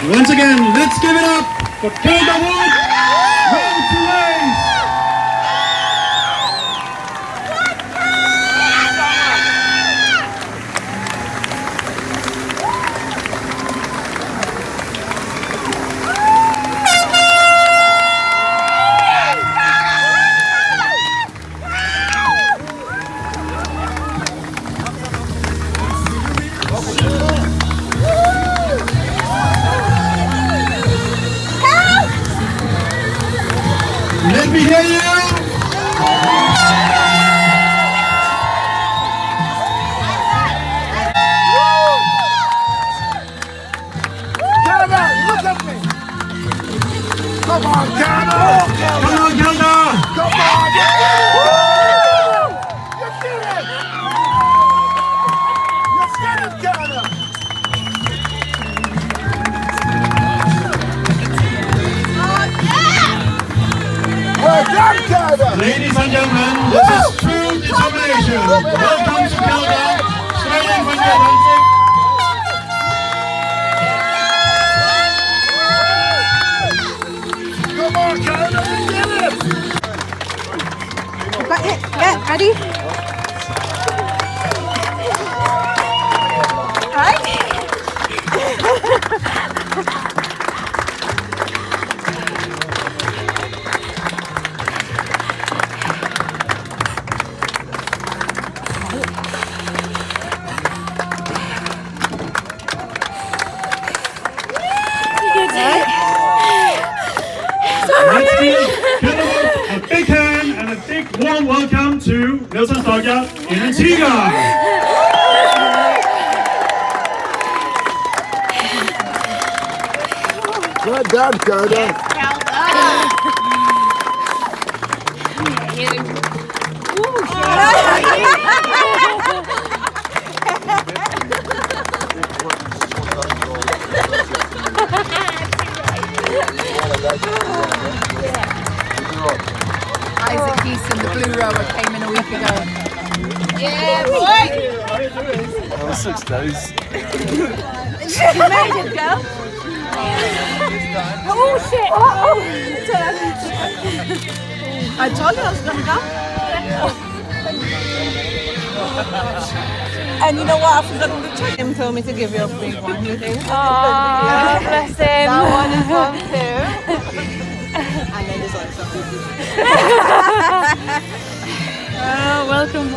Once again, let's give it up for Kelda Road to Race. Let me hear you! Kelda, look at me! Come on, Kelda! Come on, Kelda! Come on! You did it! You did it, Kelda! Well done, Kelda! Ladies and gentlemen, this is true determination. Welcome to Kelda, Sweden from the Atlantic. Come on, Kelda, you did it! Yeah, ready? Right? Let's give Kelda a big hand and a big warm welcome to Nelson's Dockyard in Antigua. Well done, Kelda! Isaac Geeson, the blue rower, came in a week ago. Yeah, boy! 6 days. You made it, girl. Oh shit! Oh. I told you I was gonna go. And you know what? I forgot to check. Him told me to give you a free one. You think? Oh, bless him. That one is one too. And then there's also. Oh, welcome.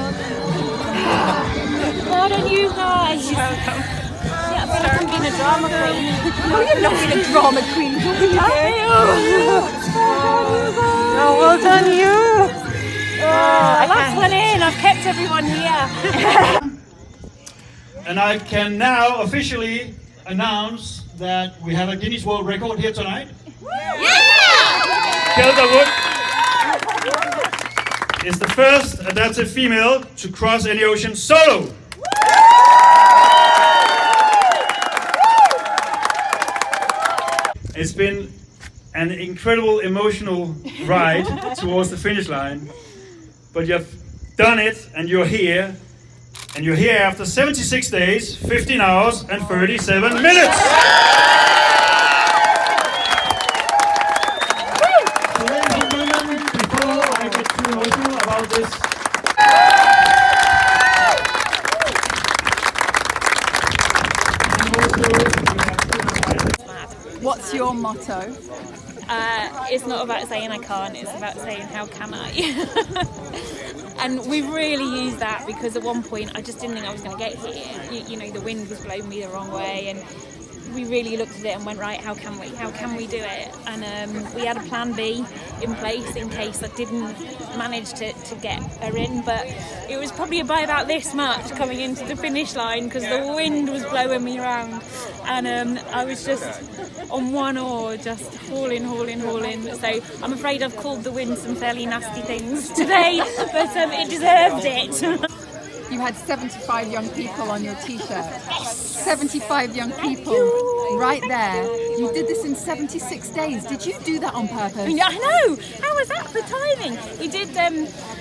Well done, you guys. Yeah, I feel like I'm being a drama queen. No, you're not being a drama queen. You'll be Oh, well done, you. Oh, last one in. I've kept everyone here. And I can now officially announce that we have a Guinness World Record here tonight. Kelda Wood is the first adaptive female to cross any ocean solo. It's been an incredible emotional ride towards the finish line, but you've done it and you're here. And you're here after 76 days, 15 hours and 37 minutes. So ladies and gentlemen, before I get too emotional about this, What's your motto? It's not about saying I can't, it's about saying how can I. And we've really used that because at one point I just didn't think I was going to get here. You know, the wind was blowing me the wrong way and we really looked at it and went, right, how can we do it? And we had a plan B in place in case I didn't manage to get her in, but it was probably by about this much coming into the finish line because the wind was blowing me around and I was just on one oar, just hauling. So I'm afraid I've called the wind some fairly nasty things today, but it deserved it. You had 75 young people on your t-shirt. 75 young people. right there. You did this in 76 days. Did you do that on purpose? Yeah, I know. How was that for timing? We did.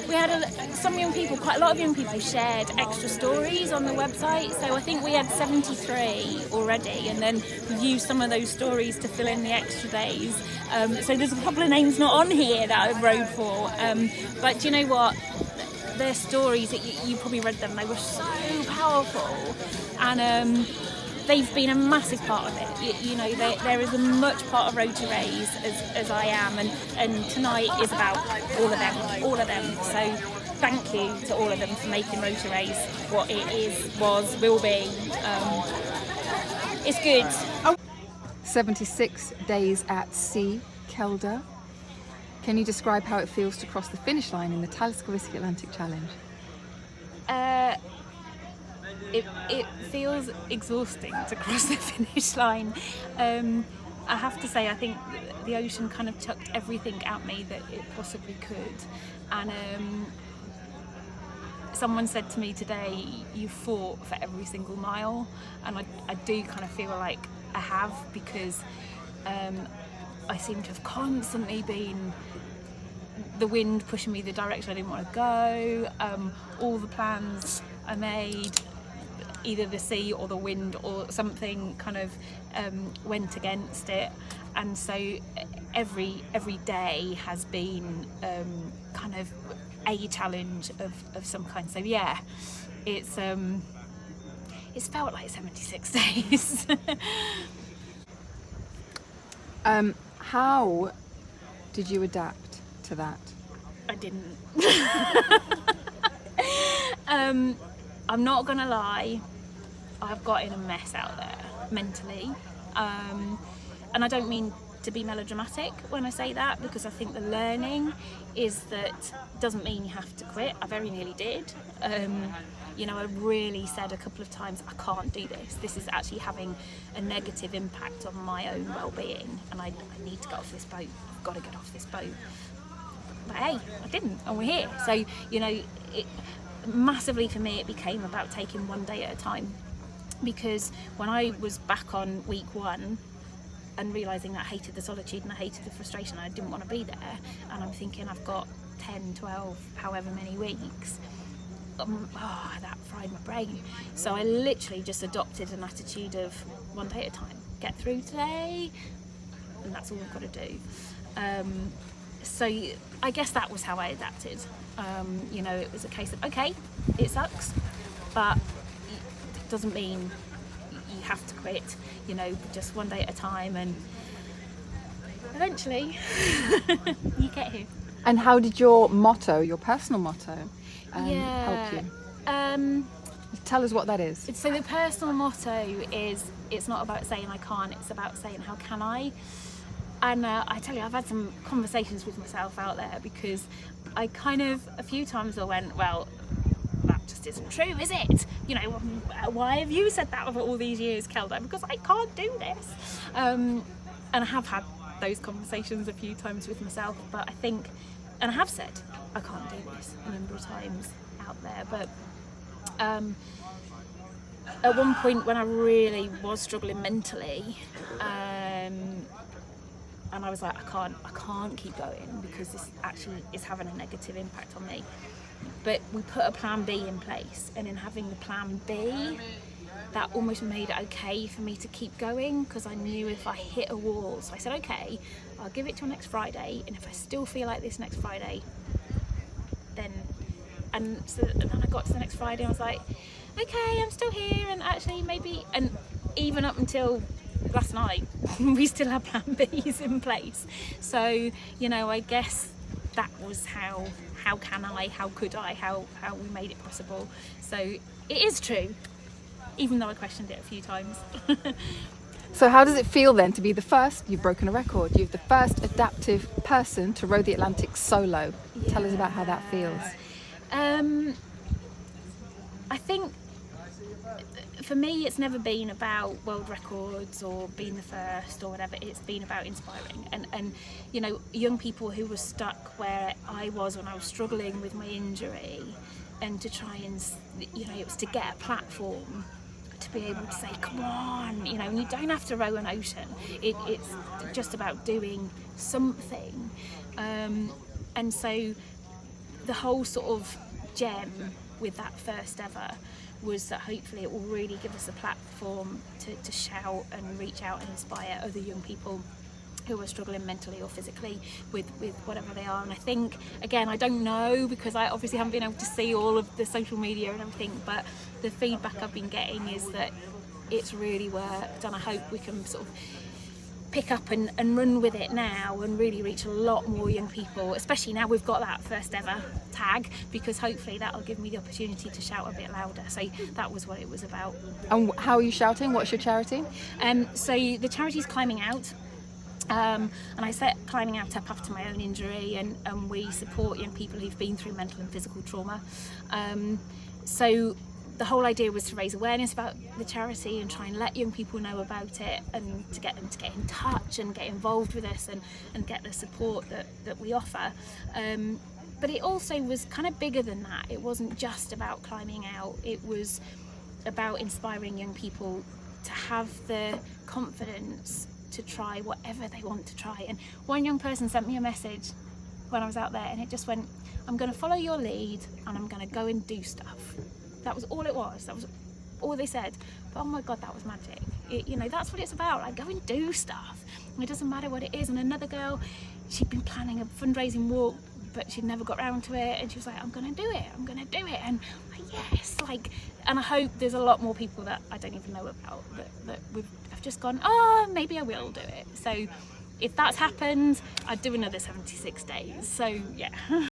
We had some young people, quite a lot of young people, shared extra stories on the website. So I think we had 73 already, and then we've used some of those stories to fill in the extra days. So there's a couple of names not on here that I rode for. But do you know what? Their stories, you probably read them. They were so powerful, and they've been a massive part of it. You know, they're as much part of Road to Raise as I am, and tonight is about all of them. So thank you to all of them for making Road to Raise what it is, will be. It's good. 76 days at sea, Kelda. Can you describe how it feels to cross the finish line in the Talisker Atlantic Challenge? It feels exhausting to cross the finish line. I have to say, I think the ocean kind of chucked everything at me that it possibly could. And someone said to me today, you fought for every single mile. And I do kind of feel like I have, because I seem to have constantly been the wind pushing me the direction I didn't want to go. All the plans I made, either the sea or the wind or something kind of went against it, and so every day has been kind of a challenge of some kind. So yeah, it's felt like 76 days. How did you adapt to that? I didn't. I'm not gonna lie, I've got in a mess out there mentally, and I don't mean to be melodramatic when I say that, because I think the learning is that doesn't mean you have to quit. I very nearly did. You know, I really said a couple of times, I can't do this. This is actually having a negative impact on my own well-being, and I need to get off this boat. I've got to get off this boat. But hey, I didn't, and we're here. So, you know, massively for me, it became about taking one day at a time. Because when I was back on week one and realising that I hated the solitude and I hated the frustration, I didn't want to be there, and I'm thinking I've got 10, 12, however many weeks, that fried my brain. So I literally just adopted an attitude of one day at a time, get through today, and that's all we've got to do. So I guess that was how I adapted. You know, it was a case of, okay, it sucks, but it doesn't mean you have to quit, you know, just one day at a time, and eventually you get here. And how did your motto, your personal motto, help you? Tell us what that is. So the personal motto is, it's not about saying I can't, it's about saying how can I. And I tell you, I've had some conversations with myself out there, because I kind of, a few times I went, well, that just isn't true, is it? You know, why have you said that for all these years, Kelda? Because I can't do this. And I have had those conversations a few times with myself, but I think, and I have said, I can't do this a number of times out there, but at one point when I really was struggling mentally, and I was like, I can't keep going, because this actually is having a negative impact on me. But we put a plan B in place, and in having the plan B, that almost made it okay for me to keep going, because I knew if I hit a wall. So I said, okay, I'll give it till next Friday, and if I still feel like this next Friday, then, and then I got to the next Friday and I was like, okay, I'm still here, and actually maybe, and even up until last night, we still had plan Bs in place. So, you know, I guess that was how could I, how we made it possible. So it is true, even though I questioned it a few times. So how does it feel then to be the first, you've broken a record, you're the first adaptive person to row the Atlantic solo? Yeah. Tell us about how that feels. I think for me, it's never been about world records or being the first or whatever. It's been about inspiring, and you know, young people who were stuck where I was when I was struggling with my injury, and to try and, you know, it was to get a platform to be able to say, come on, you know, and you don't have to row an ocean. It's just about doing something. And so the whole sort of gem with that first ever was that hopefully it will really give us a platform to shout and reach out and inspire other young people who are struggling mentally or physically with whatever they are. And I think, again, I don't know, because I obviously haven't been able to see all of the social media and everything, but the feedback I've been getting is that it's really worked, and I hope we can sort of pick up and run with it now and really reach a lot more young people, especially now we've got that first ever tag, because hopefully that'll give me the opportunity to shout a bit louder. So that was what it was about. And how are you shouting? What's your charity? So the charity's Climbing Out. And I set Climbing Out up after my own injury, and we support young people who've been through mental and physical trauma. So the whole idea was to raise awareness about the charity and try and let young people know about it, and to get them to get in touch and get involved with us and get the support that we offer. But it also was kind of bigger than that. It wasn't just about climbing out. It was about inspiring young people to have the confidence to try whatever they want to try. And one young person sent me a message when I was out there, and it just went, I'm going to follow your lead and I'm going to go and do stuff. That was all it was. That was all they said. But oh my God, that was magic. You know, that's what it's about. Like, go and do stuff. It doesn't matter what it is. And another girl, she'd been planning a fundraising walk, but she'd never got round to it. And she was like, I'm going to do it. I'm going to do it. And yes, like, and I hope there's a lot more people that I don't even know about that have just gone, oh, maybe I will do it. So if that's happened, I'd do another 76 days. So yeah.